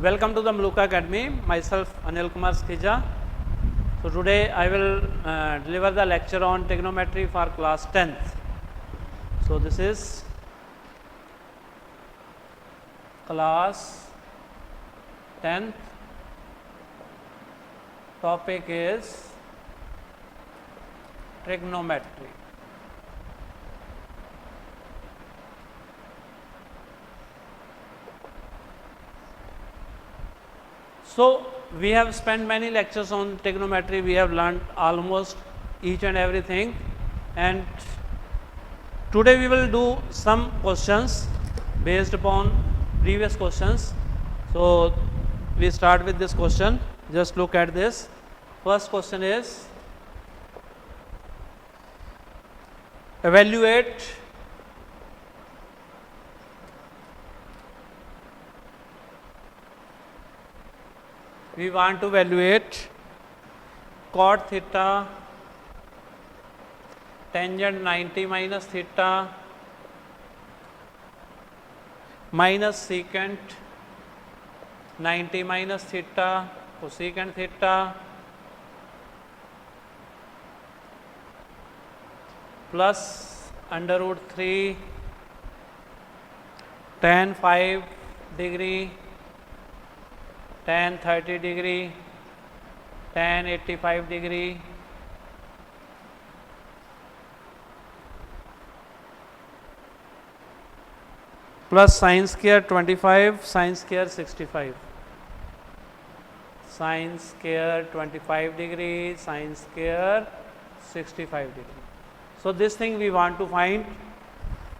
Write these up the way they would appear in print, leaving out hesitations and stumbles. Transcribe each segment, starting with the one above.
Welcome to the Maluka Academy. Myself Anil Kumar Skija. So today I will deliver the lecture on trigonometry for class 10th. So this is class 10th. Topic is trigonometry. So we have spent many lectures on trigonometry. We have learned almost each and everything, and today we will do some questions based upon previous questions. So we start with this question. Just look at this. First question is evaluate we want to evaluate cot theta tangent 90 minus theta minus secant 90 minus theta cosecant theta plus under root 3 tan 5 degree tan 30 degree tan 85 degree plus sin square 25 sin square 65 sin square 25 degree sin square 65 degree. So this thing we want to find.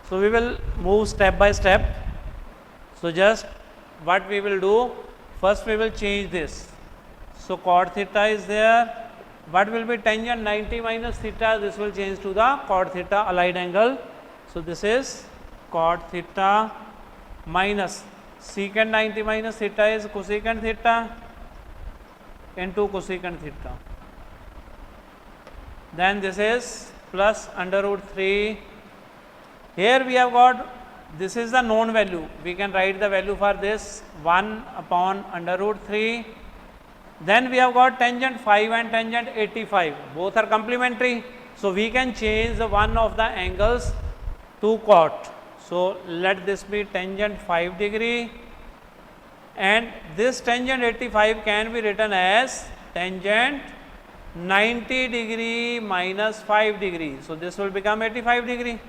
So we will move step by step. So just what we will do, first we will change this. So cot theta is there. What will be tangent 90 minus theta? This will change to the cot theta allied angle. So this is cot theta minus secant 90 minus theta is cosecant theta into cosecant theta. Then this is plus under root 3. Here we have got, this is the known value. We can write the value for this 1 upon under root 3. Then we have got tangent 5 and tangent 85. Both are complementary. So we can change the one of the angles to cot. So let this be tangent 5 degree, and this tangent 85 can be written as tangent 90 degree minus 5 degree. So this will become 85 degree.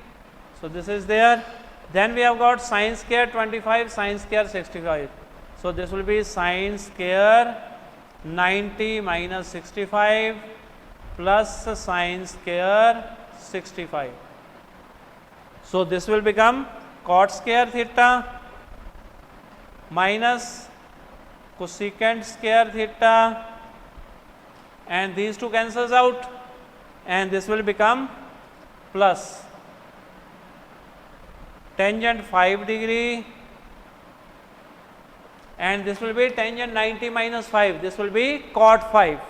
So this is there. Then we have got sin square 25 sin square 65. So this will be sin square 90 minus 65 plus sin square 65. So this will become cot square theta minus cosecant square theta, and these two cancels out, and this will become plus tangent 5 degree, and this will be tangent 90 minus 5. This will be cot 5.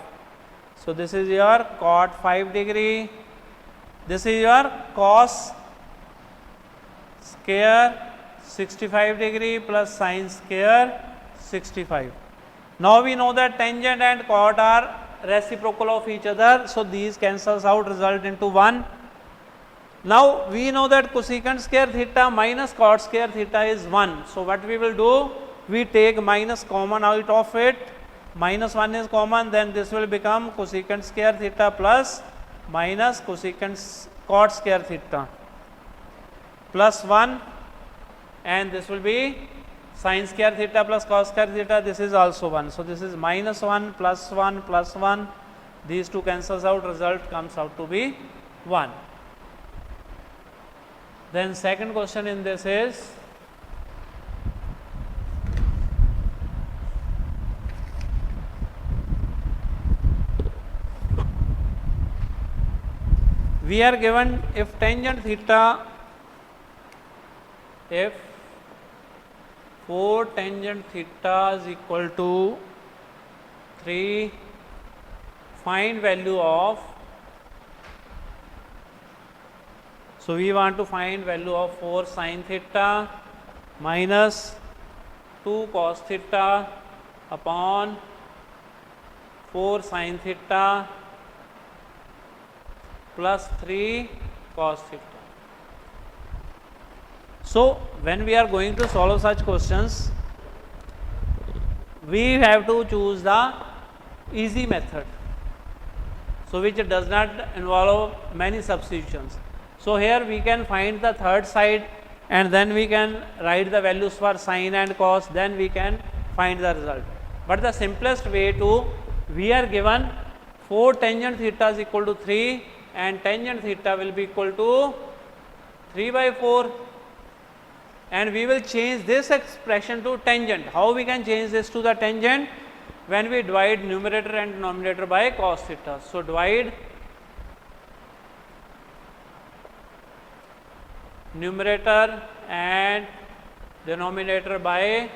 So this is your cot 5 degree. This is your cos square 65 degree plus sin square 65. Now we know that tangent and cot are reciprocal of each other. So these cancels out, result into 1. Now we know that cosecant square theta minus cot square theta is 1. So what we will do, we take minus common out of it. Minus 1 is common, then this will become cosecant square theta plus minus cosecant cot square theta plus 1, and this will be sin square theta plus cos square theta. This is also 1. So this is minus 1 plus 1 plus 1. These two cancels out, result comes out to be 1. Then second question in this is we are given if tangent theta, if 4 tangent theta is equal to 3, find value of, so we want to find value of 4 sin theta minus 2 cos theta upon 4 sin theta plus 3 cos theta. So when we are going to solve such questions, we have to choose the easy method, so which does not involve many substitutions. So here we can find the third side and then we can write the values for sin and cos, then we can find the result. But the simplest way to, we are given 4 tangent theta is equal to 3 and tangent theta will be equal to 3 by 4, and we will change this expression to tangent. How we can change this to the tangent? When we divide numerator and denominator by cos theta. So divide numerator and denominator by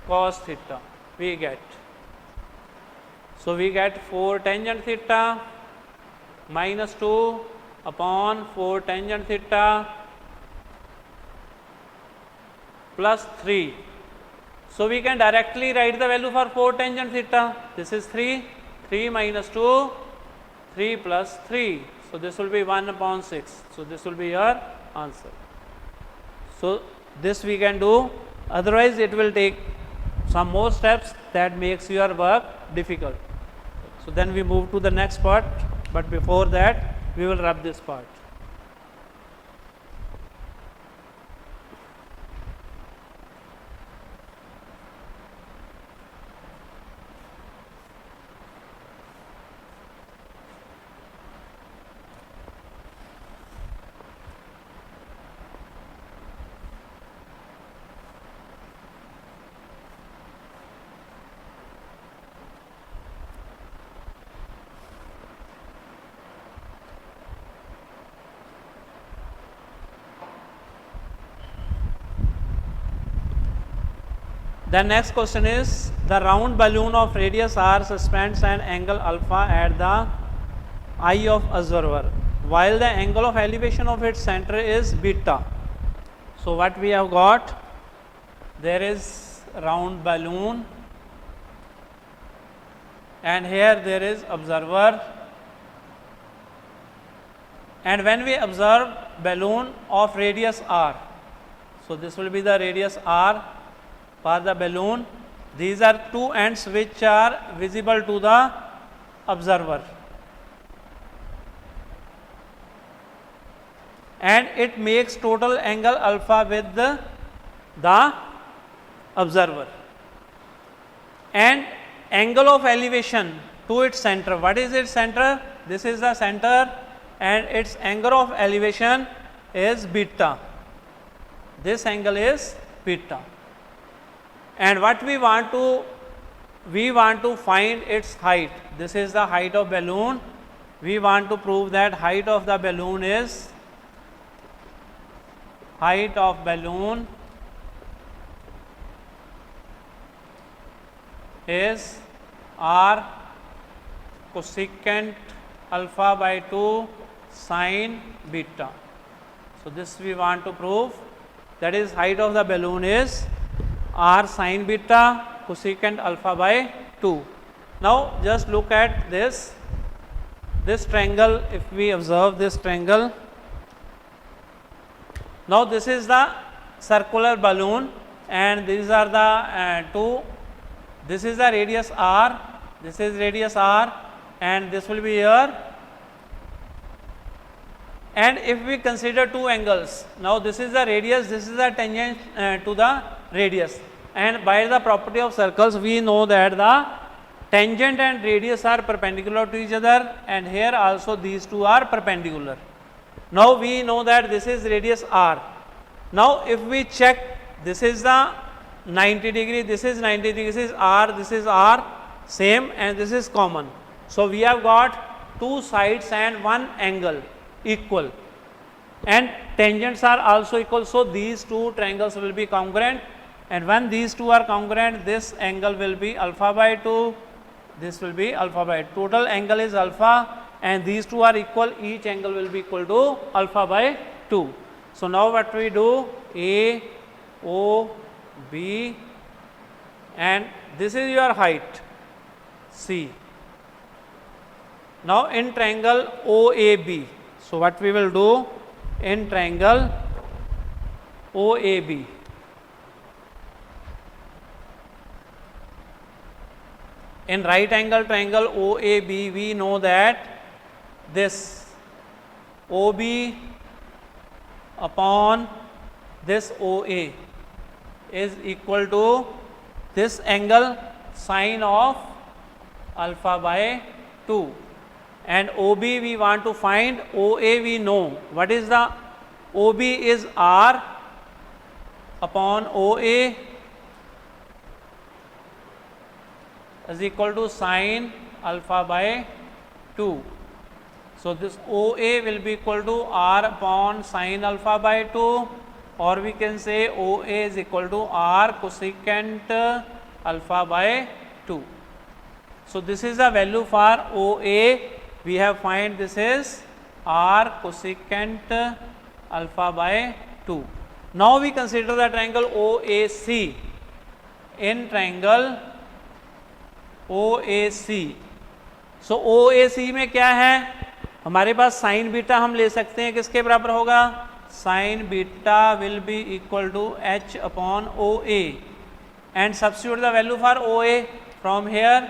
cos theta, we get. So we get 4 tangent theta minus 2 upon 4 tangent theta plus 3. So we can directly write the value for 4 tangent theta. This is 3, 3 minus 2, 3 plus 3. So this will be 1 upon 6. So this will be your answer. So this we can do, otherwise it will take some more steps that makes your work difficult. So then we move to the next part, but before that we will rub this part. The next question is, the round balloon of radius r suspends an angle alpha at the eye of observer, while the angle of elevation of its center is beta. So what we have got, there is round balloon and here there is observer, and when we observe balloon of radius r, so this will be the radius r for the balloon. These are two ends which are visible to the observer, and it makes total angle alpha with the observer, and angle of elevation to its center. What is its center? This is the center, and its angle of elevation is beta. This angle is beta. And what we want to find its height. This is the height of balloon. We want to prove that height of the balloon is r cosecant alpha by 2 sin beta. So this we want to prove, that is height of the balloon is r sin beta cosecant alpha by 2. Now just look at this triangle. If we observe this triangle, now this is the circular balloon and these are the two. This is the radius r, this is radius r, and this will be here. And if we consider two angles, now this is the radius, this is the tangent to the radius, and by the property of circles we know that the tangent and radius are perpendicular to each other, and here also these two are perpendicular. Now we know that this is radius r. Now if we check, this is the 90 degree, this is 90 degree, this is r, same, and this is common. So we have got two sides and one angle equal, and tangents are also equal. So these two triangles will be congruent, and when these two are congruent, this angle will be alpha by 2, this will be alpha by 2. Total angle is alpha, and these two are equal, each angle will be equal to alpha by 2. So now what we do, A, O, B and this is your height C. Now in triangle OAB, so what we will do in triangle OAB, in right angle triangle OAB, we know that this OB upon this OA is equal to this angle sine of alpha by 2, and OB we want to find, OA we know. What is the OB is R upon OA is equal to sine alpha by 2. So this OA will be equal to R upon sine alpha by 2, or we can say OA is equal to R cosecant alpha by 2. So this is the value for OA. We have find this is R cosecant alpha by 2. Now we consider the triangle OAC. In triangle OAC, so OAC में क्या है, हमारे पास sign beta हम ले सकते हैं, किसके बराबर होगा, sine beta will be equal to H upon OA, and substitute the value for OA from here.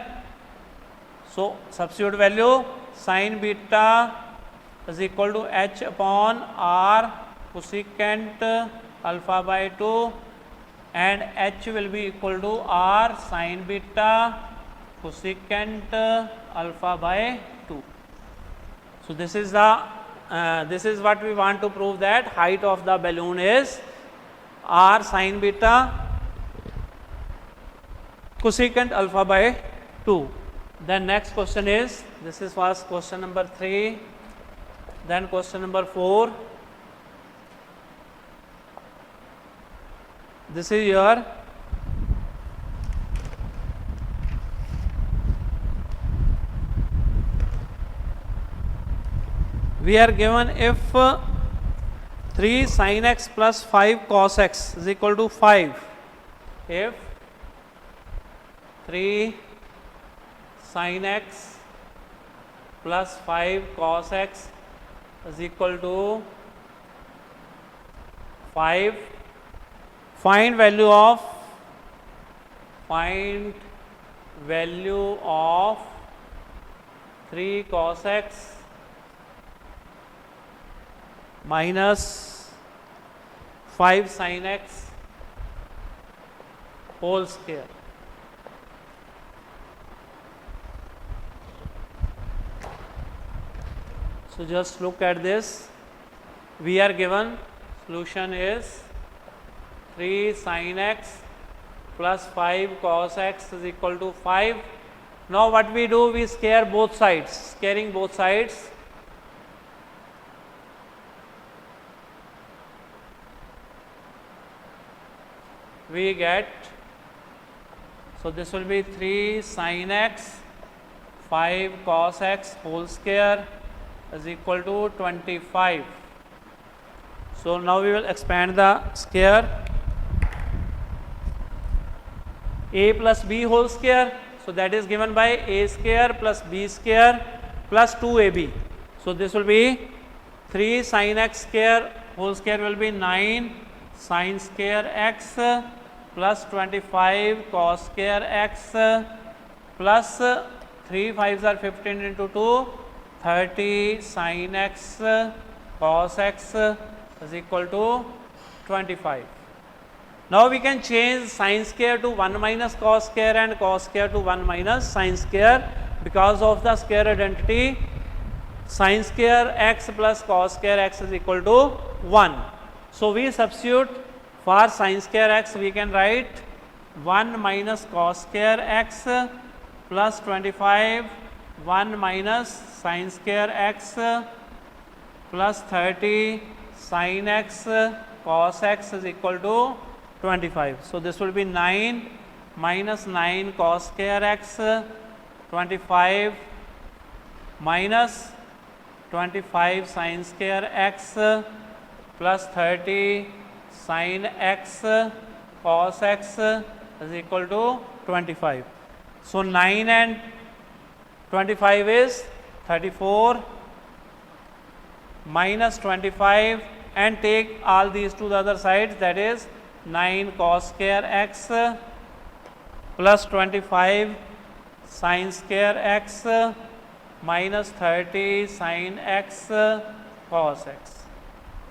So substitute value sine beta is equal to H upon R cosecant alpha by 2, and H will be equal to R sin beta cosecant alpha by 2. So this is what we want to prove, that height of the balloon is R sin beta cosecant alpha by 2. Then next question is, this is first question number 3, then question number 4. This is your we are given if 3 sin x plus 5 cos x is equal to 5. If 3 sin x plus 5 cos x is equal to 5, find value of 3 cos x minus 5 sin x whole square. So just look at this. We are given solution is 3 sin x plus 5 cos x is equal to 5. Now what we do, we square both sides. Squaring both sides, we get, so this will be 3 sin x 5 cos x whole square is equal to 25. So now we will expand the square, a plus b whole square, so that is given by a square plus b square plus 2ab. So this will be 3 sin x square whole square will be 9 sin square x plus 25 cos square x plus 3 5s are 15 into 2, 30 sin x cos x is equal to 25. Now we can change sin square to 1 minus cos square and cos square to 1 minus sin square, because of the square identity. Sin square x plus cos square x is equal to 1. So we substitute for sin square x, we can write 1 minus cos square x plus 25, 1 minus sin square x plus 30 sin x cos x is equal to 25. So this will be 9 minus 9 cos square x, 25 minus 25 sin square x plus 30 sin x cos x is equal to 25. So 9 and 25 is 34 minus 25, and take all these to the other side, that is 9 cos square x plus 25 sin square x minus 30 sin x cos x.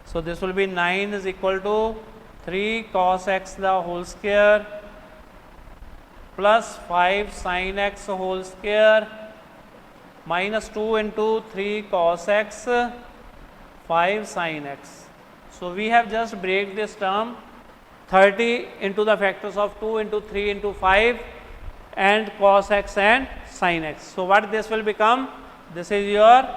So this will be 9 is equal to 3 cos x the whole square plus 5 sin x whole square minus 2 into 3 cos x 5 sin x. So we have just break this term 30 into the factors of 2 into 3 into 5 and cos x and sin x. So what this will become? This is your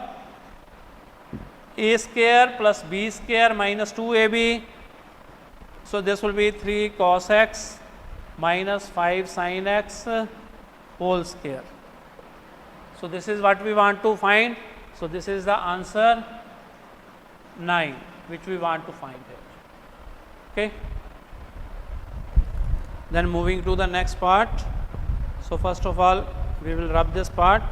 a square plus b square minus 2ab. So this will be 3 cos x minus 5 sin x whole square. So this is what we want to find. So this is the answer 9 which we want to find here. Okay. Then moving to the next part. So first of all we will rub this part.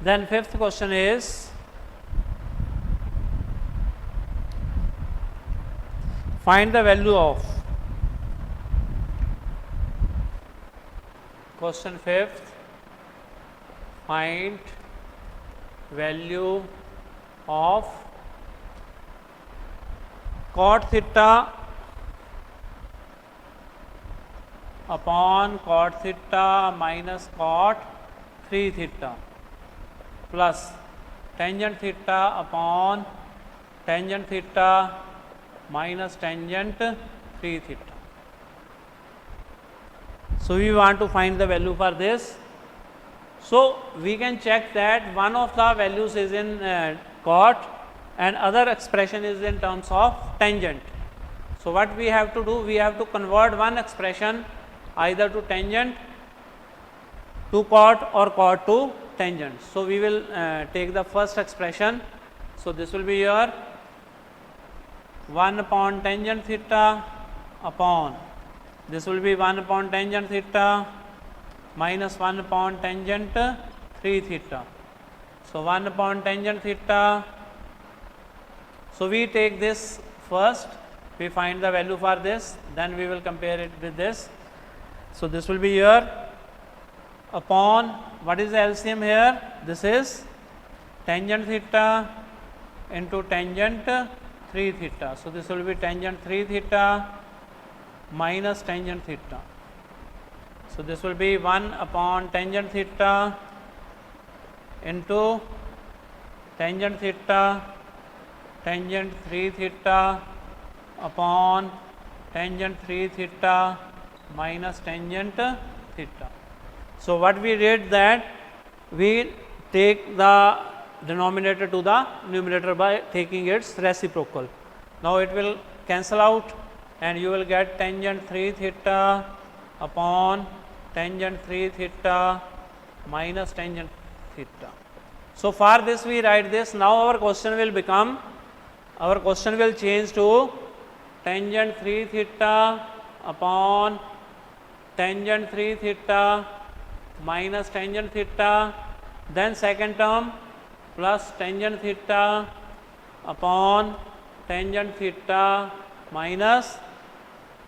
Then fifth question is, find the value of, question fifth, find value of cot theta upon cot theta minus cot 3 theta plus tangent theta upon tangent theta minus tangent 3 theta. So we want to find the value for this. So we can check that one of the values is in cot and other expression is in terms of tangent. So what we have to do, we have to convert one expression either to tangent to cot or cot to tangent. So we will take the first expression. So this will be your 1 upon tangent theta upon, this will be 1 upon tangent theta minus 1 upon tangent 3 theta. So 1 upon tangent theta. So we take this first, we find the value for this, then we will compare it with this. So this will be your upon, what is the LCM here? This is tangent theta into tangent 3 theta. So this will be tangent 3 theta minus tangent theta. So this will be 1 upon tangent theta into tangent theta tangent 3 theta upon tangent 3 theta minus tangent theta. So what we did that we take the denominator to the numerator by taking its reciprocal. Now it will cancel out and you will get tangent 3 theta upon tangent 3 theta minus tangent theta. So for this we write this. Now our question will become, our question will change to tangent 3 theta upon tangent 3 theta minus tangent theta, then second term plus tangent theta upon tangent theta minus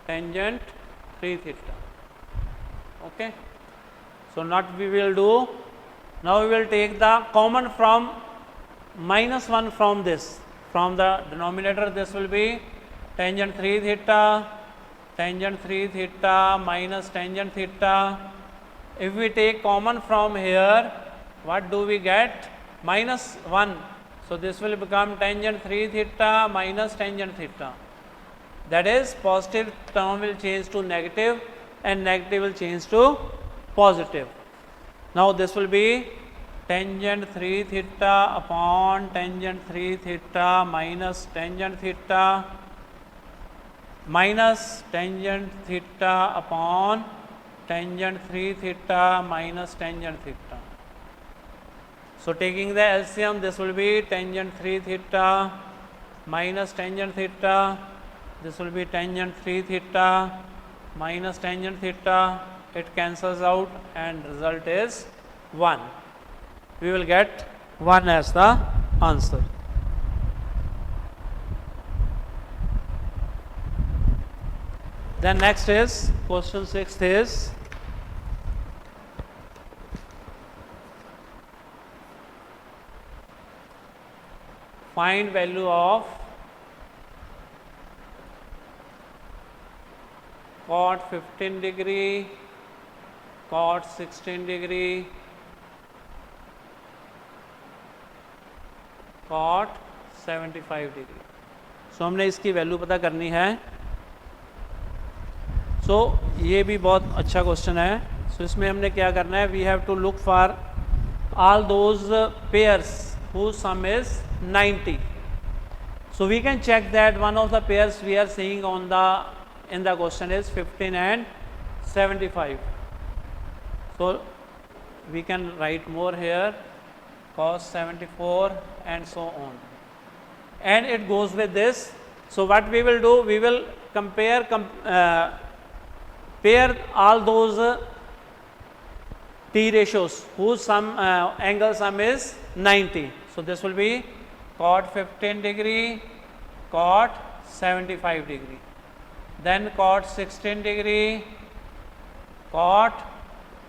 tangent 3 theta. Okay. So what we will do, now we will take the common from minus 1 from this, from the denominator. This will be tangent 3 theta minus tangent theta. If we take common from here, what do we get? Minus 1. So this will become tangent 3 theta minus tangent theta. That is, positive term will change to negative and negative will change to positive. Now this will be tangent 3 theta upon tangent 3 theta minus tangent theta minus tangent theta upon tangent 3 theta minus tangent theta. So taking the LCM, this will be tangent 3 theta minus tangent theta. This will be tangent 3 theta minus tangent theta. It cancels out and result is 1. We will get 1 as the answer. Then next is question 6 is find value of cot 15 degree, cot 16 degree, cot 75 degree. सो हमने इसकी value पता करनी है. सो ये भी बहुत अच्छा question है. सो इसमें हमने क्या करना है, we have to look for all those pairs whose sum is 90. So we can check that one of the pairs we are seeing on the in the question is 15 and 75. So we can write more here, cos 74 and so on, and it goes with this. So what we will do, we will pair all those T ratios whose sum angle sum is 90. So this will be cot 15 degree, cot 75 degree, then cot 16 degree, cot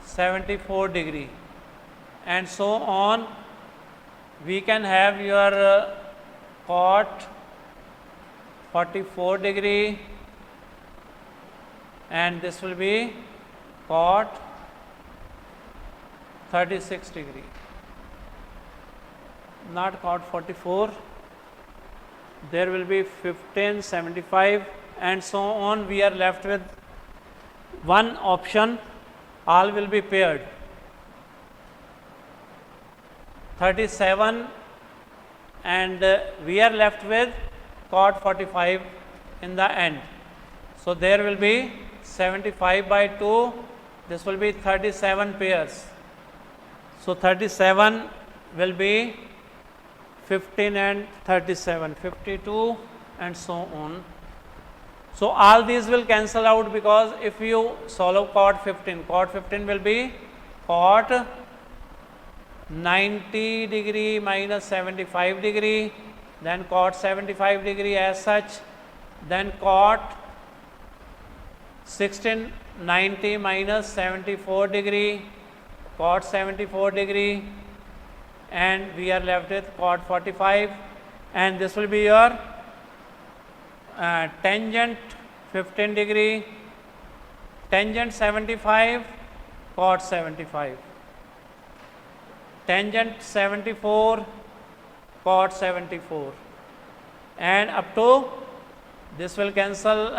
74 degree, and so on. We can have your cot 44 degree, and this will be cot 36 degree, not cot 44. There will be 15, 75 and so on. We are left with one option, all will be paired. 37 and we are left with cot 45 in the end. So there will be 75 by 2, this will be 37 pairs. So 37 will be 15 and 37, 52 and so on. So all these will cancel out, because if you solve cot 15 will be cot 90 degree minus 75 degree, then cot 75 degree as such, then cot 16 90 minus 74 degree, cot 74 degree, and we are left with cot 45, and this will be your tangent 15 degree, tangent 75, cot 75, tangent 74, cot 74, and up to this will cancel,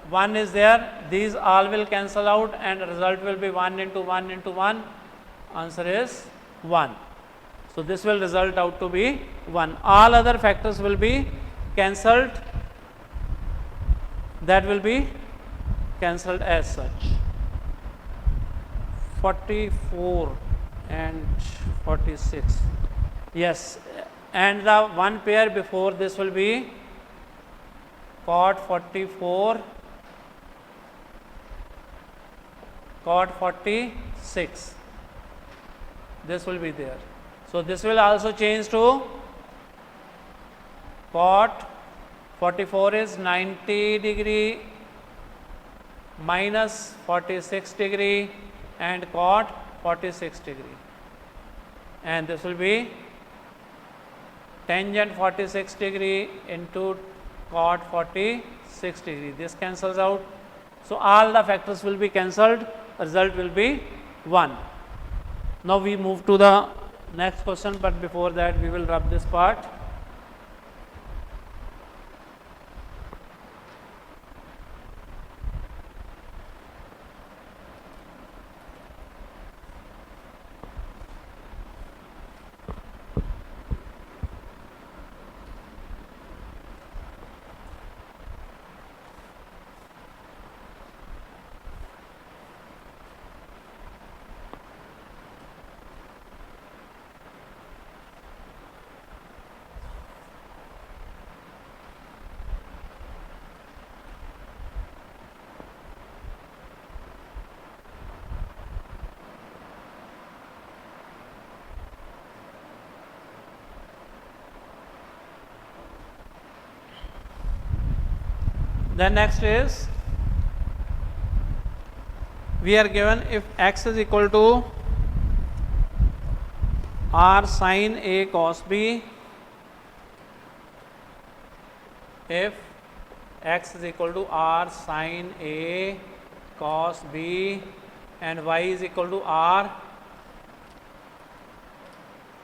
1 is there, these all will cancel out and result will be 1 into 1 into 1, answer is 1. So this will result out to be 1. All other factors will be cancelled, that will be cancelled as such. 44 and 46, yes, and the one pair before this will be cot 44, cot 46, this will be there. So this will also change to cot 44 is 90 degree minus 46 degree and cot 46 degree, and this will be tangent 46 degree into cot 46 degree. This cancels out, so all the factors will be cancelled, result will be 1. Now we move to the next question, but before that we will rub this part. Then next is, we are given if x is equal to r sin a cos b, if x is equal to r sin a cos b and y is equal to r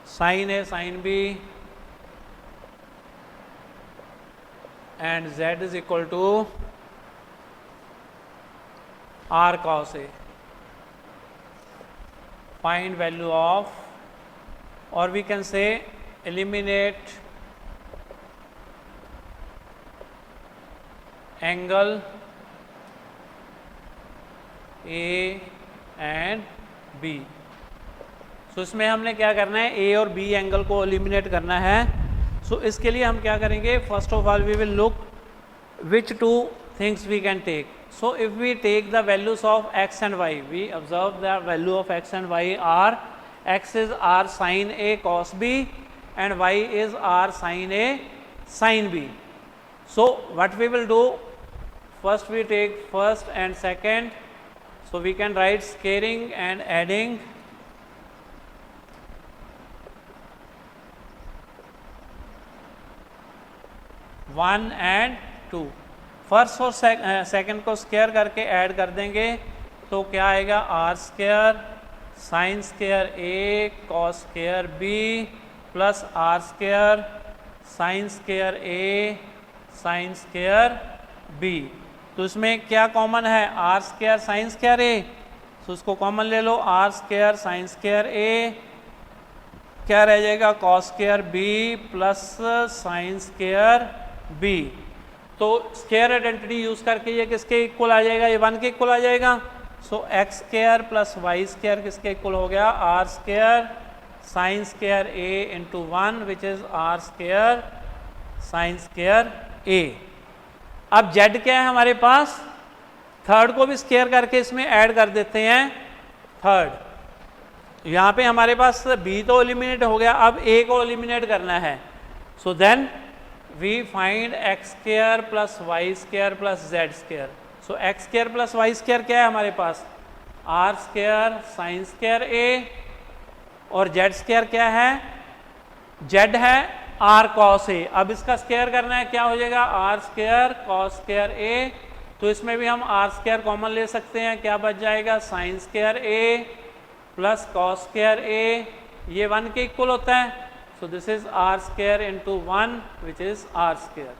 sin a sin b and z is equal to r cos a. Find value of, or we can say eliminate angle A and B. सो इसमें हमने क्या करना है, ए और B angle को eliminate करना है. सो इसके लिए हम क्या करेंगे, first of all we will look which two things we can take. So if we take the values of x and y, we observe the value of x and y are, x is r sin a cos b and y is r sin a sin b. So what we will do, first we take first and second, so we can write scaling and adding. One and two, first और second को square करके add कर देंगे तो क्या आएगा, r square sine square A cos square B plus r square sine square A sine square B. तो इसमें क्या कॉमन है, r square sine square A, तो उसको कॉमन ले लो, r square sine square A, क्या रह जाएगा cos square B plus sine square B. तो स्क्वायर आइडेंटिटी यूज करके ये किसके इक्वल आ जाएगा, ये 1 के इक्वल आ जाएगा. So X square plus Y square किसके इक्वल हो गया, R square sine square A into 1 which is R square sine square A. अब जेड क्या है हमारे पास, थर्ड को भी स्क्वायर करके इसमें ऐड कर देते हैं थर्ड. यहाँ पे हमारे पास बी तो एलिमिनेट हो गया, अब ए को एलिमिनेट करना है. So then we find x square plus y square plus z square. So x square plus y square क्या है हमारे पास, r square sin square a, और z square क्या है, z है r cos a. अब इसका स्क्वायर करना है, क्या हो जाएगा r square cos square a. तो इसमें भी हम r square कॉमन ले सकते हैं, क्या बच जाएगा sin square a plus cos square a, ये 1 के इक्वल होता है. So this is r square into 1 which is r square.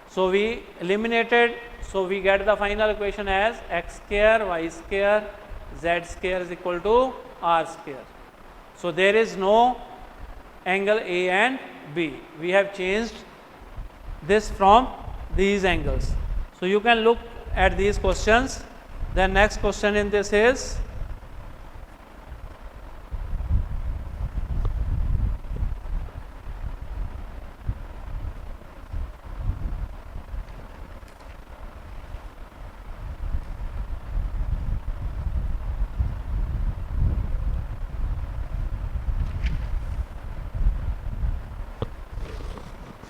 So we eliminated, so we get the final equation as x square y square z square is equal to r square. So there is no angle A and B. We have changed this from these angles. So you can look at these questions. The next question in this is,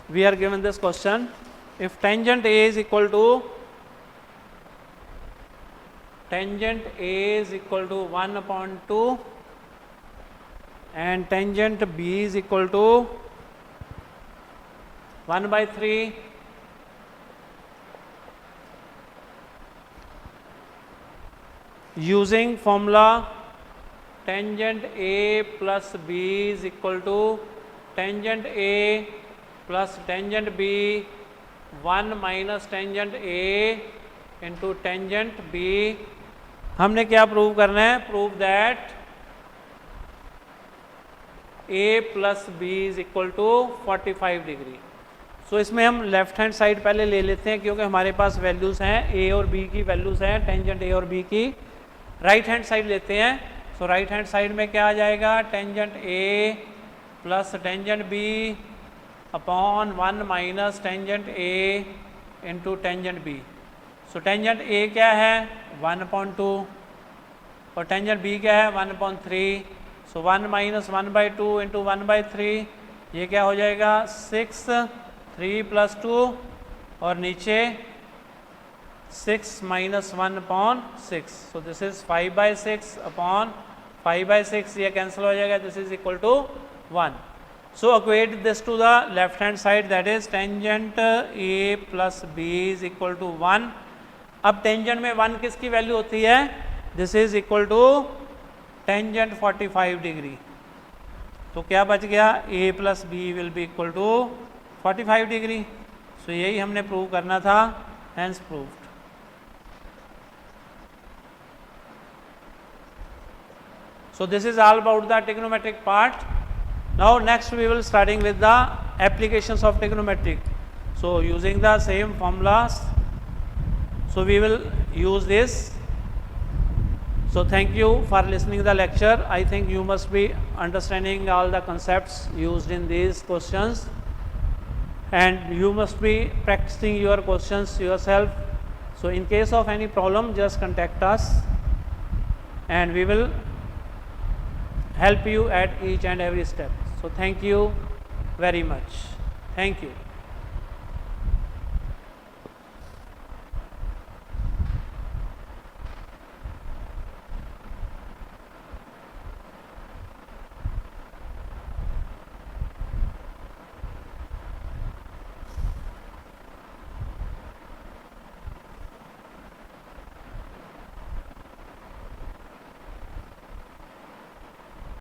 we are given this question, if tangent A is equal to 1/2 and tangent B is equal to 1/3, using formula tangent A plus B is equal to tangent A plus tangent B 1 minus tangent A into tangent B. हमने क्या prove करना है? Prove that A plus B is equal to 45 degree. So इसमें हम left hand side पहले ले लेते हैं क्योंकि हमारे पास वैल्यूज़ हैं A और B की वैल्यूज़ हैं टेंजेंट A और B की. राइट हैंड साइड लेते हैं. सो राइट हैंड साइड में क्या आ जाएगा? Tangent A plus tangent B upon 1 minus tangent A into tangent B. So tangent A क्या है? 1/2 और टेंजेंट B क्या है? 1/3. सो 1 माइनस 1/2 इंटू 1/3 ये क्या हो जाएगा? 6, 3 + 2 और नीचे 6 minus 1/6. So this is 5/6 upon 5/6. ये कैंसिल हो जाएगा. This is equal to 1. So equate this to the left hand side, that is tangent A plus B is equal to 1. अब टेंजेंट में 1 किसकी वैल्यू होती है? This is equal to tangent 45 degree. तो क्या बच गया? A plus B will be equal to 45 degree. So यही हमने प्रूव करना था. Hence proved. So this is all about the trigonometric part. Now next we will starting with the applications of trigonometric. So using the same formulas, so we will use this. So thank you for listening the lecture. I think you must be understanding all the concepts used in these questions, and you must be practicing your questions yourself. So in case of any problem, just contact us and we will help you at each and every step. So thank you very much. Thank you.